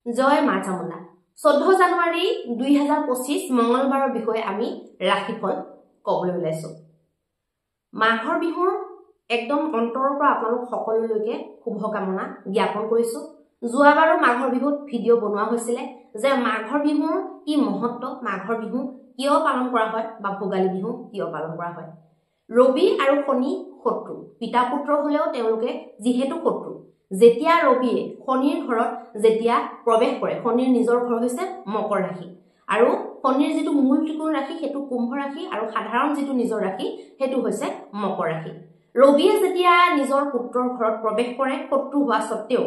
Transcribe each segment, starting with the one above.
জয় মা চামুণ্ডা 14 জানুৱাৰী 2025 মঙ্গলবাৰৰ বিষয়ে আমি ৰাশিফল ক'বলৈ ওলাইছো মাঘৰ বিহুৰ একদম অন্তৰৰ পৰা আপোনালোক সকলোলৈকে শুভকামনা জ্ঞাপন কৰিছো যোৱাবাৰো মাঘৰ বিহুত ভিডিঅ' বনোৱা হৈছিল যে মাঘৰ বিহুৰ কি মহত্ব মাঘৰ বিহু কিয় পালন কৰা হয় বা ভোগালী বিহু কিয় পালন কৰা হয় ৰবি আৰু শনি শত্ৰু পিতা পুত্ৰ হলেও তেওঁলোকে যিহেতু শত্ৰু যেতিয়া ৰবিয়ে শনিৰ ঘৰত যেতিয়া প্ৰৱেশ কৰে শনিৰ নিজৰ ঘৰ হৈছে মকৰ ৰাশি আৰু শনিৰ যেটো মূল ত্ৰিকোণ ৰাশি হেতু কুম্ভ ৰাশি আৰু সাধাৰণ যেটো নিজৰ ৰাশি হেতু হৈছে মকৰ ৰাশি ৰবিয়ে যেতিয়া নিজৰ পুত্ৰৰ ঘৰত প্ৰৱেশ কৰে শত্ৰু হোৱা সত্ত্বেও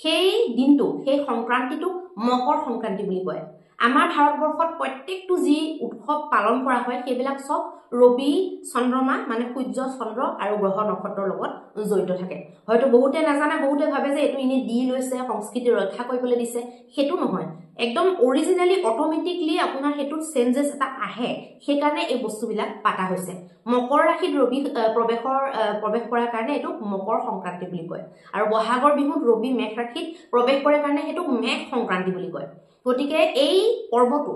সেই দিনটো সেই সংক্ৰান্তিটো মকৰ সংক্ৰান্তি বুলি কয় আমাৰ ভাৰতবৰ্ষত প্ৰত্যেকটো যি উৎসৱ পালন কৰা হয় সেইবিলাক সব ৰবি চন্দ্ৰমা মানে সূৰ্য চন্দ্ৰ আৰু গ্ৰহ নক্ষত্ৰৰ লগত জড়িত থাকে হয়তো বহুতে নাজানে বহুতে ভাবে যে এটো ইনি দি লৈছে সংস্কৃতি ৰক্ষা কৰিবলৈ দিছে হেতু নহয় একদম অৰিজিনালি অটোমেটিকলি আপোনাৰ হেতু চেঞ্জেস এটা আহে সেই কাৰণে এই বস্তুবিলাক পাতা হৈছে মকৰ ৰাশিত ৰবি প্ৰৱেশ কৰাৰ কাৰণে এটো মকৰ সংক্ৰান্তি বুলি কয় আৰু বহাগৰ বিহুত ৰবি মেঘ ৰাশিত প্ৰৱেশ কৰাৰ কাৰণে হেতু মেঘ সংক্ৰান্তি বুলি কয় গতিকে এই পৰ্বটো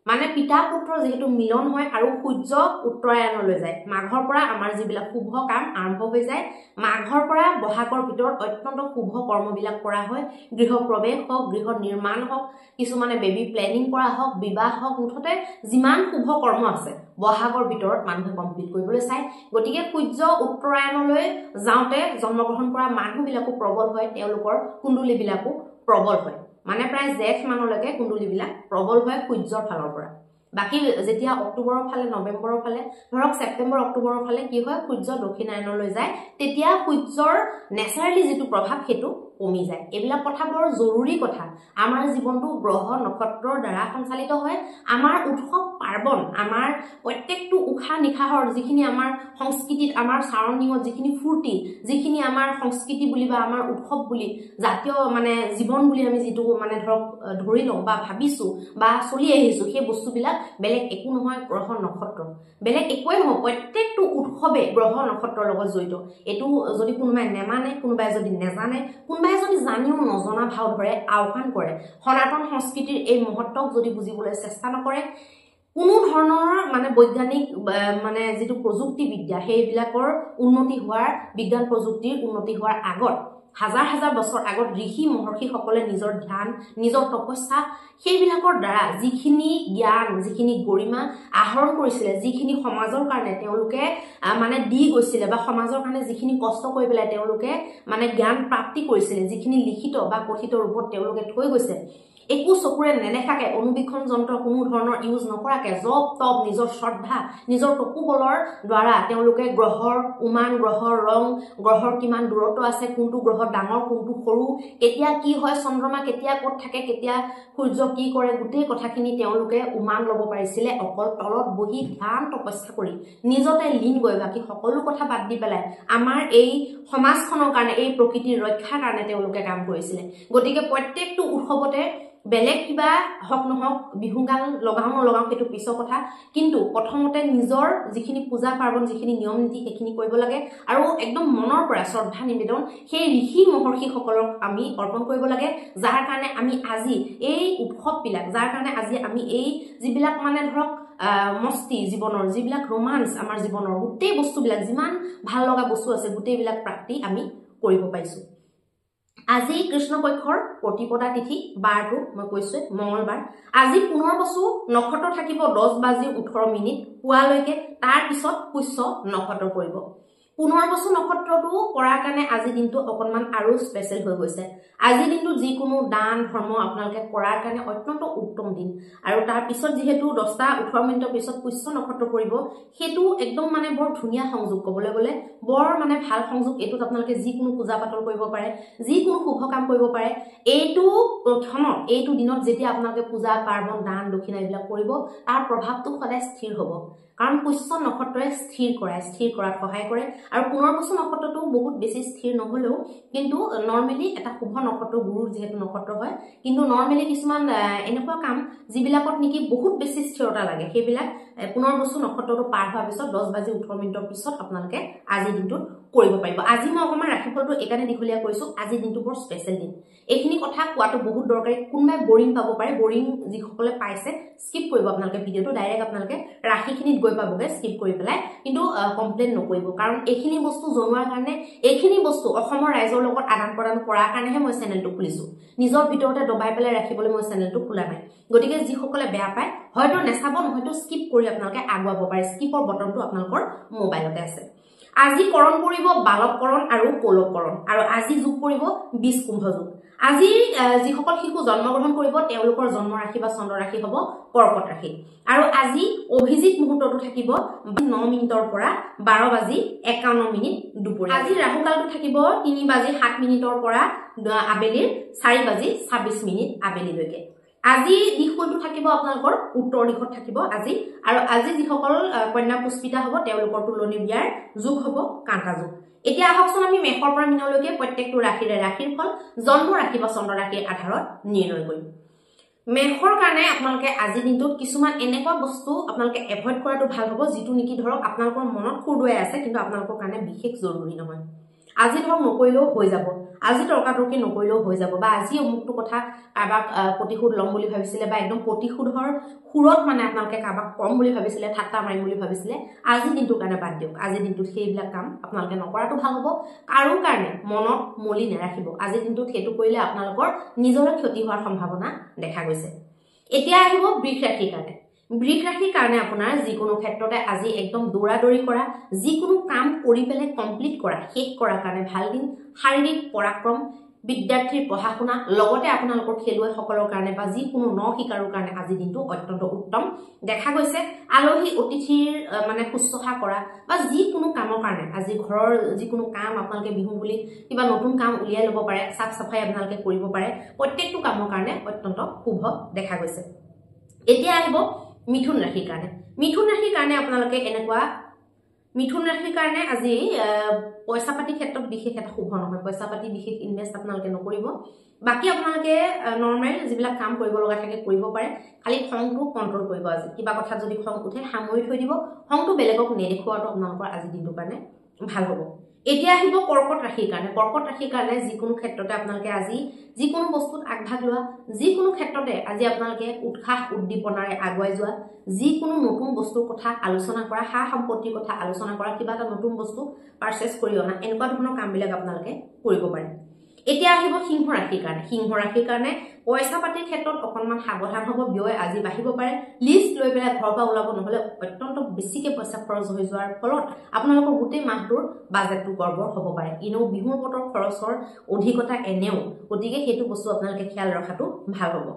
মানে পিতা পুত্ৰ যেহেতু মিলন হয় আৰু সূৰ্য উত্তৰায়ণলৈ যায় মাঘৰ পৰা আমাৰ যিবিলাক শুভ কাম আৰম্ভ হৈ যায় মাঘৰ পৰা বহাগৰ ভিতৰত অত্যন্ত শুভ কৰ্মবিলাক কৰা হয় গৃহ প্ৰৱেশ হওক গৃহ নিৰ্মাণ হওক কিছুমানে বেবি প্লেনিং কৰা হওক বিবাহ হওক মুঠতে যিমান শুভ কৰ্ম আছে বহাগৰ ভিতৰত মানুহে কমপ্লিট কৰিবলৈ চায় গতিকে সূৰ্য উত্তৰায়ণলৈ যাওঁতে জন্মগ্ৰহণ কৰা মানুহবিলাকো প্ৰবল হয় তেওঁলোকৰ কুণ্ডলীবিলাকো প্ৰবল হয় মানে প্ৰায় জেঠ মানলৈকে কুণ্ডলীবিলাক প্ৰবল হয় সূৰ্যৰ ফালৰ পৰা বাকি যেতিয়া অক্টোবৰৰ ফালে নৱেম্বৰৰ ফালে ধৰক ছেপ্টেম্বৰ অক্টোবৰৰ ফালে কি হয় সূৰ্য দক্ষিণায়নলৈ যায় তেতিয়া সূৰ্যৰ নেচাৰেলি যেটো প্ৰভাৱ হেতু কমি যায় এবিলাক কথা বৰ জৰুৰী কথা আমাৰ জীৱনটো গ্ৰহ নক্ষত্ৰৰ দ্বাৰা সঞ্চালিত হয় আমাৰ উৎসৱ পাৰ্বণ আমাৰ প্ৰত্যেকটো উখা নিখাহৰ যিখিনি আমাৰ সংস্কৃতিত আমাৰ সাৰণিঙত যিখিনি ফূৰ্তি যিখিনি আমাৰ সংস্কৃতি বুলি বা আমাৰ উৎসৱ বুলি জাতীয় মানে জীৱন বুলি আমি যেটো মানে ধৰক ধৰি লওঁ বা ভাবিছো বা চলি আহিছো সেই বস্তুবিলাক বেলেগ একো নহয় গ্ৰহ নক্ষত্ৰ বেলেগ একোই নহয় প্ৰত্যেকটো উৎসৱে গ্ৰহ নক্ষত্ৰৰ লগত জড়িত এটো যদি কোনোবাই নেমানে কোনোবাই যদি নেজানে কোনোবাই যদি জানিও নজনা ভাও ধৰে আওকাণ কৰে সনাতন সংস্কৃতিৰ এই মহত্বক যদি বুজিবলৈ চেষ্টা নকৰে কোনো ধৰণৰ মানে বৈজ্ঞানিক মানে যেটো প্ৰযুক্তি বিদ্যা সেইবিলাকৰ উন্নতি হোৱাৰ বিজ্ঞান প্ৰযুক্তিৰ উন্নতি হোৱাৰ আগত হাজাৰ হাজাৰ বছৰ আগত ঋষি মহৰ্ষি সকলে নিজৰ ধ্যান নিজৰ তপস্যা সেইবিলাকৰ দ্বাৰা যিখিনি জ্ঞান যিখিনি গৰিমা আহৰণ কৰিছিল যিখিনি সমাজৰ কাৰণে তেওঁলোকে মানে দি গৈছিল বা সমাজৰ কাৰণে যিখিনি কষ্ট কৰি পেলাই তেওঁলোকে মানে জ্ঞান প্ৰাপ্তি কৰিছিল যিখিনি লিখিত বা কথিত ৰূপত তেওঁলোকে থৈ গৈছে একো চকুৰে নেদেখাকে অনুবীক্ষণ যন্ত্ৰ কোনো ধৰণৰ ইউজ নকৰাকে জপ তপ নিজৰ শ্ৰদ্ধা নিজৰ তপোবলৰ দ্বাৰা তেওঁলোকে গ্ৰহৰ উমান গ্ৰহৰ ৰং গ্ৰহৰ কিমান দূৰত্ব আছে কোনটো গ্ৰহ ডাঙৰ কোনটো সৰু কেতিয়া কি হয় চন্দ্ৰমা কেতিয়া ক'ত থাকে কেতিয়া সূৰ্য কি কৰে গোটেই কথাখিনি তেওঁলোকে উমান ল'ব পাৰিছিল অকল তলত বহি ধ্যান তপস্যা কৰি নিজতে লীন গৈ বাকি সকলো কথা বাদ দি পেলাই আমাৰ এই সমাজখনৰ কাৰণে এই প্ৰকৃতিৰ ৰক্ষাৰ কাৰণে তেওঁলোকে কাম কৰিছিল গতিকে প্ৰত্যেকটো উৎসৱতে বেলেগ কিবা হক নহক বিহুগান লগাও নলগাও হেতু পিছৰ কথা কিন্তু প্ৰথমতে নিজৰ যিখিনি পূজা পাৰ্বণ যিখিনি নিয়ম নীতি হেখিনি কৰিব লাগে আৰু একদম মনৰ পৰা শ্ৰদ্ধা নিবেদন সেই ঋষি মহৰ্ষি সকলক আমি অৰ্পণ কৰিব লাগে যাৰ কাৰণে আমি আজি এই উৎসৱবিলাক যাৰ কাৰণে আজি আমি এই যিবিলাক মানে ধৰক মস্তি জীৱনৰ যিবিলাক ৰোমান্স আমাৰ জীৱনৰ গোটেই বস্তুবিলাক যিমান ভাল লগা বস্তু আছে গোটেইবিলাক প্ৰাপ্তি আমি কৰিব পাইছো আজি কৃষ্ণ পক্ষৰ প্ৰতিপদা তিথি বাৰটো মই কৈছো মঙ্গলবাৰ আজি পুনৰবসু নক্ষত্ৰ থাকিব 10:18 পুৱালৈকে তাৰ পিছত পুষ্য নক্ষত্ৰ পৰিব পুনৰবসু নক্ষত্ৰটো পৰাৰ কাৰণে আজি দিনটো অকনমান আৰু স্পেশাল হৈ গৈছে আজি দিনটো যিকোনো দান ধৰ্ম আপোনালোকে কৰাৰ কাৰণে অত্যন্ত উত্তম দিন আৰু তাৰ পিছত যেহেতু 10:18 পিছত পুষ্য নক্ষত্ৰ পৰিব হেতু একদম মানে বৰ ধুনীয়া সংযোগ কবলৈ গলে বৰ মানে ভাল সংযোগ এটোত আপোনালোকে যিকোনো পূজা পাতল কৰিব পাৰে যিকোনো শুভ কাম কৰিব পাৰে এইটো ক্ষণত এইটো দিনত যেতিয়া আপোনালোকে পূজা পাৰ্বণ দান দক্ষিণা এইবিলাক কৰিব তাৰ প্ৰভাৱটো সদায় স্থিৰ হ'ব কাৰণ পুষ্য নক্ষত্ৰই স্থিৰ কৰাত সহায় কৰে আৰু পুনৰবসু নক্ষত্ৰটো বহুত বেছি স্থিৰ নহলেও কিন্তু নৰমালি এটা শুভ নক্ষত্ৰ গুৰুৰ যেহেতু নক্ষত্ৰ হয় কিন্তু নৰমালি কিছুমান এনেকুৱা কাম যিবিলাকত নেকি বহুত বেছি স্থিৰতা লাগে সেইবিলাক পুনৰবসু নক্ষত্ৰটো পাৰ হোৱাৰ পিছত 10:18 পিছত আপোনালোকে আজি দিনটোত কৰিব পাৰিব আজি মই অকমান ৰাশিফলটো একানে দিখলিয়া কৈছো আজি দিনটো বৰ স্পেশাল দিন এইখিনি কথা কোৱাটো বহুত দৰকাৰী কোনবাই বোৰিং পাব পাৰে বোৰিং যিসকলে পাইছে স্কিপ কৰিব আপোনালোকে ভিডিওটো ডাইৰেক্ট আপোনালোকে ৰাশিখিনিত গৈ পাবগে স্কিপ কৰি পেলাই কিন্তু কমপ্লেইন নকৰিব কাৰণ এইখিনি বস্তু জনোৱাৰ কাৰণে এইখিনি বস্তু অসমৰ ৰাইজৰ লগত আদান প্ৰদান কৰাৰ কাৰণেহে মই চেনেলটো খুলিছো নিজৰ ভিতৰতে দবাই পেলাই ৰাখিবলৈ মই চেনেলটো খোলা নাই গতিকে যিসকলে বেয়া পায় হয়তো নেচাব নহয়তো স্কিপ কৰি আপোনালোকে আগুৱাব পাৰে স্কিপৰ বটনটো আপোনালোকৰ মোবাইলতে আছে আজি কৰণ কৰিব বালককৰণ আৰু কলককৰণ আৰু আজি যোগ কৰিব 20 কুম্ভ যোগ আজি যিসকল শিশু জন্মগ্ৰহণ কৰিব তেওঁলোকৰ জন্ম ৰাশি বা চন্দ্ৰ ৰাশি হ'ব কৰ্কট ৰাশি আৰু আজি অভিজিত মুহূৰ্তটো থাকিব 9 মিনিটৰ পৰা 12:51 দুপৰীয়া আজি ৰাহু কালটো থাকিব 3:07 পৰা আবেলিৰ 4:26 আবেলিলৈকে আজি দিশটো থাকিব আপোনালোকৰ উত্তৰ দিশত থাকিব আজি আৰু আজি যিসকল কন্যা পুষ্পিতা হ'ব তেওঁলোকৰ তুলনি বিয়াৰ যোগ হ'ব কাঁটা যোগ এতিয়া আহকচোন আমি মেষৰ পৰা মীনলৈকে প্ৰত্যেকটো ৰাশিৰ ফল জন্ম ৰাশি বা চন্দ্ৰ ৰাশিৰ আধাৰত নিৰ্ণয় কৰিম মেষৰ কাৰণে আপোনালোকে আজি দিনটোত কিছুমান এনেকুৱা বস্তু আপোনালোকে এভয়েড কৰাটো ভাল হ'ব যিটো নেকি ধৰক আপোনালোকৰ মনত খুৰদুৱাই আছে কিন্তু আপোনালোকৰ কাৰণে বিশেষ জৰুৰী নহয় আজি ধৰক নকৰিলেও হৈ যাব আজি তৰ্কাতৰ্কি নকৰিলেও হৈ যাব বা আজি অমুকটো কথা কাবাক প্ৰতিশোধ লম বুলি ভাবিছিলে বা একদম প্ৰতিশোধৰ খুৰত মানে আপোনালোকে কাবাক কম বুলি ভাবিছিলে ঠাট্টা মাৰিম বুলি ভাবিছিলে আজি দিনটোৰ কাৰণে বাদ দিয়ক আজি দিনটোত সেইবিলাক কাম আপোনালোকে নকৰাটো ভাল হ'ব কাৰো কাৰণে মনত মলি নেৰাখিব আজি দিনটোত সেইটো কৰিলে আপোনালোকৰ নিজৰে ক্ষতি হোৱাৰ সম্ভাৱনা দেখা গৈছে এতিয়া আহিব বৃষ ৰাশিৰ কাৰণে বৃষ ৰাশিৰ কাৰণে আপোনাৰ যিকোনো ক্ষেত্ৰতে আজি একদম দৌৰাদৌৰি কৰা যিকোনো কাম কৰি পেলাই কমপ্লিট কৰা শেষ কৰাৰ কাৰণে ভাল দিন শাৰীৰিক পৰাক্ৰম বিদ্যাৰ্থীৰ পঢ়া শুনা লগতে আপোনালোকৰ খেলুৱৈসকলৰ কাৰণে বা যিকোনো ন শিকাৰৰ কাৰণে আজি দিনটো অত্যন্ত উত্তম দেখা গৈছে আলহী অতিথিৰ মানে শুশ্ৰূষা কৰা বা যিকোনো কামৰ কাৰণে আজি ঘৰৰ যিকোনো কাম আপোনালোকে বিহু বুলি কিবা নতুন কাম উলিয়াই ল'ব পাৰে সাফ সাফাই আপোনালোকে কৰিব পাৰে প্ৰত্যেকটো কামৰ কাৰণে অত্যন্ত শুভ দেখা গৈছে এতিয়া আহিব মিথুন ৰাশিৰ কাৰণে আপোনালোকে এনেকুৱা মিথুন ৰাশিৰ কাৰণে আজি পইচা পাতি ক্ষেত্ৰত বিশেষ এটা শুভ নহয় পইচা পাতি বিশেষ ইনভেষ্ট আপোনালোকে নকৰিব বাকি আপোনালোকে নৰ্মেল যিবিলাক কাম কৰিব লগা থাকে কৰিব পাৰে খালি খংটো কন্ট্ৰোল কৰিব আজি কিবা কথা যদি খং উঠে সামৰি থৈ দিব খংটো বেলেগক নেদেখুৱাটো আপোনালোকৰ আজি দিনটোৰ কাৰণে ভাল হ'ব এতিয়া আহিব কৰ্কট ৰাশিৰ কাৰণে যিকোনো ক্ষেত্ৰতে আপোনালোকে আজি যিকোনো বস্তুত আগভাগ লোৱা যিকোনো ক্ষেত্ৰতে আজি আপোনালোকে উৎসাহ উদ্দীপনাৰে আগুৱাই যোৱা যিকোনো নতুন বস্তুৰ কথা আলোচনা কৰা সা সম্পত্তিৰ কথা আলোচনা কৰা কিবা এটা নতুন বস্তু পাৰচেজ কৰি অনা এনেকুৱা ধৰণৰ কামবিলাক আপোনালোকে কৰিব পাৰে এতিয়া আহিব সিংহ ৰাশিৰ কাৰণে পইচা পাতিৰ ক্ষেত্ৰত অকনমান সাৱধান হ'ব ব্যয় আজি বাঢ়িব পাৰে লিষ্ট লৈ পেলাই ঘৰৰ পৰা ওলাব নহলে অত্যন্ত বেছিকে পইচা খৰচ হৈ যোৱাৰ ফলত আপোনালোকৰ গোটেই মাহটোৰ বাজেটটো গৰ্বৰ হ'ব পাৰে ইনো বিহুৰ বতৰ খৰচৰ অধিকতা এনেও গতিকে সেইটো বস্তু আপোনালোকে খেয়াল ৰখাটো ভাল হ'ব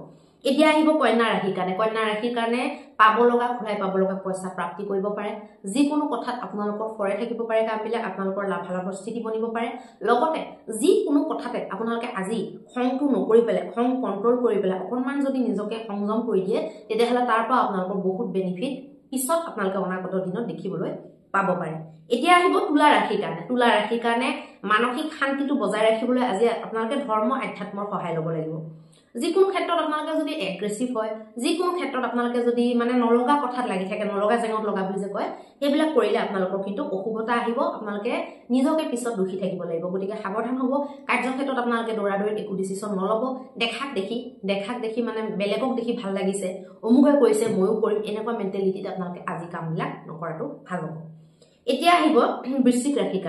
এতিয়া আহিব কন্যা ৰাশিৰ কাৰণে পাব লগা ঘূৰাই পাব লগা পইচা প্ৰাপ্তি কৰিব পাৰে যিকোনো কথাত আপোনালোকৰ ফৰে থাকিব পাৰে কামবিলাক আপোনালোকৰ লাভালাভৰ স্থিতি বনিব পাৰে লগতে যিকোনো কথাতে আপোনালোকে আজি খংটো নকৰি পেলাই খং কন্ট্ৰোল কৰি পেলাই অকনমান যদি নিজকে সংযম কৰি দিয়ে তেতিয়াহ'লে তাৰ পৰা আপোনালোকৰ বহুত বেনিফিট পিছত আপোনালোকে অনাগত দিনত দেখিবলৈ পাব পাৰে এতিয়া আহিব তুলা ৰাশিৰ কাৰণে মানসিক শান্তিটো বজাই ৰাখিবলৈ আজি আপোনালোকে ধৰ্ম আধ্যাত্মৰ সহায় ল'ব লাগিব যিকোনো ক্ষেত্ৰত আপোনালোকে যদি এগ্ৰেছিভ হয় যিকোনো ক্ষেত্ৰত আপোনালোকে যদি মানে নলগা কথাত লাগি থাকে নলগা জেঙত লগা বুলি যে কয় সেইবিলাক কৰিলে আপোনালোকৰ কিন্তু অশুভতা আহিব আপোনালোকে নিজকে পিছত দুখী থাকিব লাগিব গতিকে সাৱধান হ'ব কাৰ্যক্ষেত্ৰত আপোনালোকে দৌৰাদৌৰি একো ডিসিশন নলব দেখাক দেখি মানে বেলেগক দেখি ভাল লাগিছে অমুকে কৰিছে ময়ো কৰিম এনেকুৱা মেন্টেলিটিত আপোনালোকে আজি কামবিলাক নকৰাটো ভাল হ'ব এতিয়া আহিব বৃশ্চিক ৰাশিৰ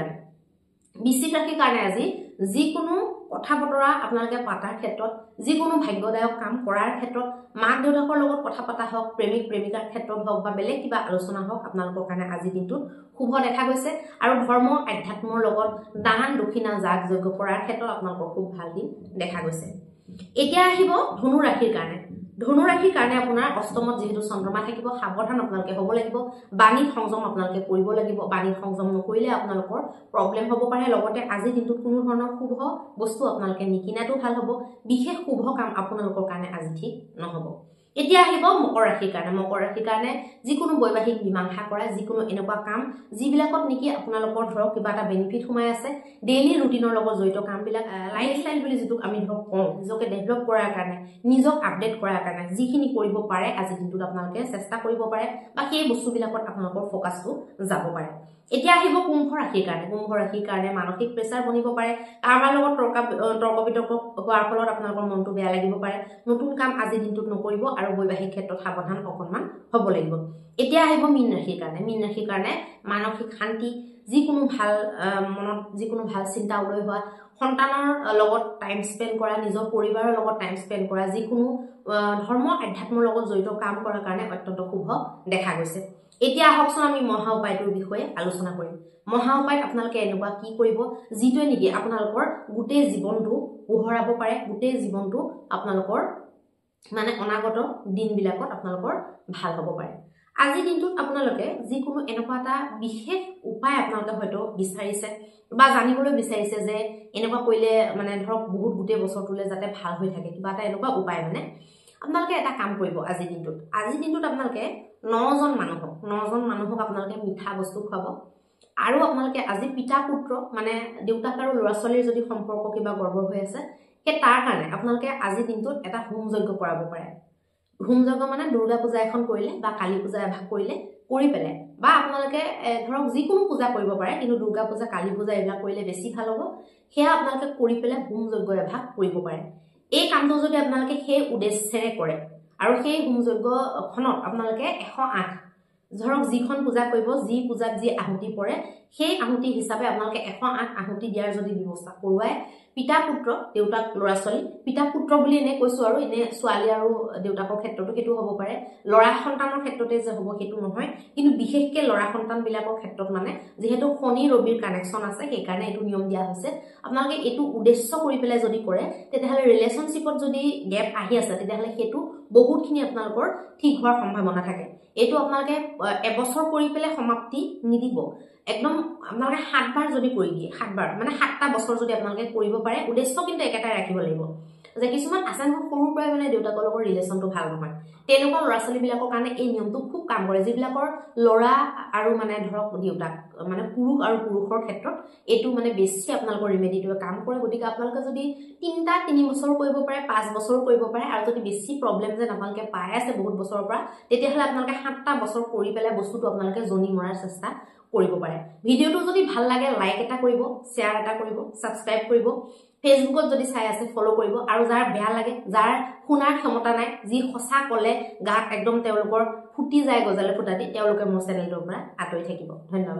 কাৰণে আজি যিকোনো কথা বতৰা আপোনালোকে পাতাৰ ক্ষেত্ৰত যিকোনো ভাগ্যদায়ক কাম কৰাৰ ক্ষেত্ৰত মাক দেউতাকৰ লগত কথা পতা হওক প্ৰেমিক প্ৰেমিকাৰ ক্ষেত্ৰত হওক বা বেলেগ কিবা আলোচনা হওক আপোনালোকৰ কাৰণে আজি দিনটোত শুভ দেখা গৈছে আৰু ধৰ্ম আধ্যাত্মৰ লগত দান দক্ষিণা যাগ যজ্ঞ কৰাৰ ক্ষেত্ৰত আপোনালোকৰ খুব ভাল দিন দেখা গৈছে এতিয়া আহিব ধনু ৰাশিৰ কাৰণে আপোনাৰ অষ্টমত যেহেতু চন্দ্ৰমা থাকিব সাৱধান আপোনালোকে হ'ব লাগিব বাণী সংযম আপোনালোকে কৰিব লাগিব বাণী সংযম নকৰিলে আপোনালোকৰ প্ৰব্লেম হ'ব পাৰে লগতে আজি দিনটোত কোনো ধৰণৰ শুভ বস্তু আপোনালোকে নিকিনাটো ভাল হ'ব বিশেষ শুভ কাম আপোনালোকৰ কাৰণে আজি ঠিক নহ'ব এতিয়া আহিব মকৰ ৰাশিৰ কাৰণে যিকোনো বৈবাহিক মীমাংসা কৰা যিকোনো এনেকুৱা কাম যিবিলাকত নেকি আপোনালোকৰ ধৰক কিবা এটা বেনিফিট সোমাই আছে ডেইলি ৰুটিনৰ লগত জড়িত কামবিলাক লাইফষ্টাইল বুলি যিটো আমি ধৰক কওঁ নিজকে ডেভেলপ কৰাৰ কাৰণে নিজক আপডেট কৰাৰ কাৰণে যিখিনি কৰিব পাৰে আজি দিনটোত আপোনালোকে চেষ্টা কৰিব পাৰে বা সেই বস্তুবিলাকত আপোনালোকৰ ফোকাসটো যাব পাৰে এতিয়া আহিব কুম্ভ ৰাশিৰ কাৰণে মানসিক প্ৰেছাৰ বনিব পাৰে, কাৰোবাৰ লগত তৰ্ক বিতৰ্ক হোৱাৰ ফলত আপোনালোকৰ মনটো বেয়া লাগিব পাৰে, নতুন কাম আজিৰ দিনটোত নকৰিব আৰু বৈবাহিক ক্ষেত্ৰত সাৱধান অকণমান হ'ব লাগিব। এতিয়া আহিব মীন ৰাশিৰ কাৰণে মানসিক শান্তি, যিকোনো ভাল মনত যিকোনো ভাল চিন্তা উদয় হোৱা, সন্তানৰ লগত টাইম স্পেণ্ড কৰা, নিজৰ পৰিবাৰৰ লগত টাইম স্পেণ্ড কৰা, যিকোনো ধৰ্ম আধ্যাত্মৰ লগত জড়িত কাম কৰাৰ কাৰণে অত্যন্ত শুভ দেখা গৈছে। এতিয়া আহকচোন আমি মহা উপায়টোৰ বিষয়ে আলোচনা কৰিম। মহা উপায়ত আপোনালোকে এনেকুৱা কি কৰিব যিটোৱে নেকি আপোনালোকৰ গোটেই জীৱনটো পোহৰাব পাৰে, গোটেই জীৱনটো আপোনালোকৰ মানে অনাগত দিনবিলাকত আপোনালোকৰ ভাল হ'ব পাৰে। আজিৰ দিনটোত আপোনালোকে যিকোনো এনেকুৱা এটা বিশেষ উপায় আপোনালোকে হয়তো বিচাৰিছে বা জানিবলৈ বিচাৰিছে যে এনেকুৱা কৰিলে মানে ধৰক বহুত গোটেই বছৰটোলৈ যাতে ভাল হৈ থাকে, কিবা এটা এনেকুৱা উপায় মানে আপোনালোকে এটা কাম কৰিব। আজিৰ দিনটোত আপোনালোকে 9জন মানুহক আপোনালোকে মিঠা বস্তু খুৱাব। আৰু আপোনালোকে আজি পিতা পুত্ৰ মানে দেউতাক আৰু ল'ৰা ছোৱালীৰ যদি সম্পৰ্ক কিবা গড়বড় হৈ আছে, সেই তাৰ কাৰণে আপোনালোকে আজিৰ দিনটোত এটা হোম যজ্ঞ কৰাব পাৰে। হোম যজ্ঞ মানে দুৰ্গা পূজা এখন কৰিলে বা কালী পূজা এভাগ কৰিলে কৰি পেলাই, বা আপোনালোকে ধৰক যিকোনো পূজা কৰিব পাৰে, কিন্তু দুৰ্গা পূজা কালী পূজা এইবিলাক কৰিলে বেছি ভাল হ'ব। সেয়া আপোনালোকে কৰি পেলাই হোম যজ্ঞ এভাগ কৰিব পাৰে। এই কামটো যদি আপোনালোকে সেই উদ্দেশ্যেৰে কৰে আৰু সেই হোম যজ্ঞখনত আপোনালোকে 108 ধৰক যিখন পূজা কৰিব, যি পূজাত যি আহুতি পৰে, সেই আহুতি হিচাপে আপোনালোকে 108 আহুতি দিয়াৰ যদি ব্যৱস্থা কৰোৱায়, পিতা পুত্ৰ দেউতাক ল'ৰা ছোৱালী, পিতা পুত্ৰ বুলি এনে কৈছো আৰু এনে ছোৱালী আৰু দেউতাকৰ ক্ষেত্ৰতো সেইটো হ'ব পাৰে, ল'ৰা সন্তানৰ ক্ষেত্ৰতে যে হ'ব সেইটো নহয়, কিন্তু বিশেষকৈ ল'ৰা সন্তান বিলাকৰ ক্ষেত্ৰত মানে যিহেতু শনি ৰবিৰ কানেকশ্যন আছে, সেইকাৰণে এইটো নিয়ম দিয়া হৈছে। আপোনালোকে এইটো উদ্দেশ্য কৰি পেলাই যদি কৰে, তেতিয়াহ'লে ৰিলেশ্যনশ্বিপত যদি গেপ আহি আছে, তেতিয়াহ'লে সেইটো বহুতখিনি আপোনালোকৰ ঠিক হোৱাৰ সম্ভাৱনা থাকে। এইটো আপোনালোকে এবছৰ কৰি পেলাই সমাপ্তি নিদিব, একদম আপোনালোকে 7 বাৰ যদি কৰি দিয়ে, 7 বাৰ মানে 7টা বছৰ যদি আপোনালোকে কৰিব পাৰে, উদ্দেশ্য কিন্তু একেটাই ৰাখিব লাগিব যে কিছুমান আছে নহয় সৰুৰ পৰাই মানে দেউতাকৰ লগত ৰিলেশ্যনটো ভাল নহয়, তেনেকুৱা ল'ৰা ছোৱালীবিলাকৰ কাৰণে এই নিয়মটো খুব কাম কৰে। যিবিলাকৰ ল'ৰা আৰু মানে ধৰক দেউতাক মানে পুৰুষ আৰু পুৰুষৰ ক্ষেত্ৰত এইটো মানে বেছি আপোনালোকৰ ৰিমেডিটোৱে কাম কৰে। গতিকে আপোনালোকে যদি 3 বছৰ কৰিব পাৰে, 5 বছৰ কৰিব পাৰে, আৰু যদি বেছি প্ৰব্লেম যেন আপোনালোকে পাই আছে বহুত বছৰৰ পৰা, তেতিয়াহ'লে আপোনালোকে 7টা বছৰ কৰি পেলাই বস্তুটো আপোনালোকে জনি মৰাৰ চেষ্টা কৰিব পাৰে। ভিডিঅ'টো যদি ভাল লাগে লাইক এটা কৰিব, শ্বেয়াৰ এটা কৰিব, ছাবস্ক্ৰাইব কৰিব, ফেচবুকত যদি চাই আছে ফলো কৰিব, আৰু যাৰ বেয়া লাগে, যাৰ শুনাৰ ক্ষমতা নাই, যি সঁচা ক'লে গাত একদম তেওঁলোকৰ ফুটি যায় গজালে ফুটা দি, তেওঁলোকে মোৰ চেনেলটোৰ পৰা আঁতৰি থাকিব। ধন্যবাদ।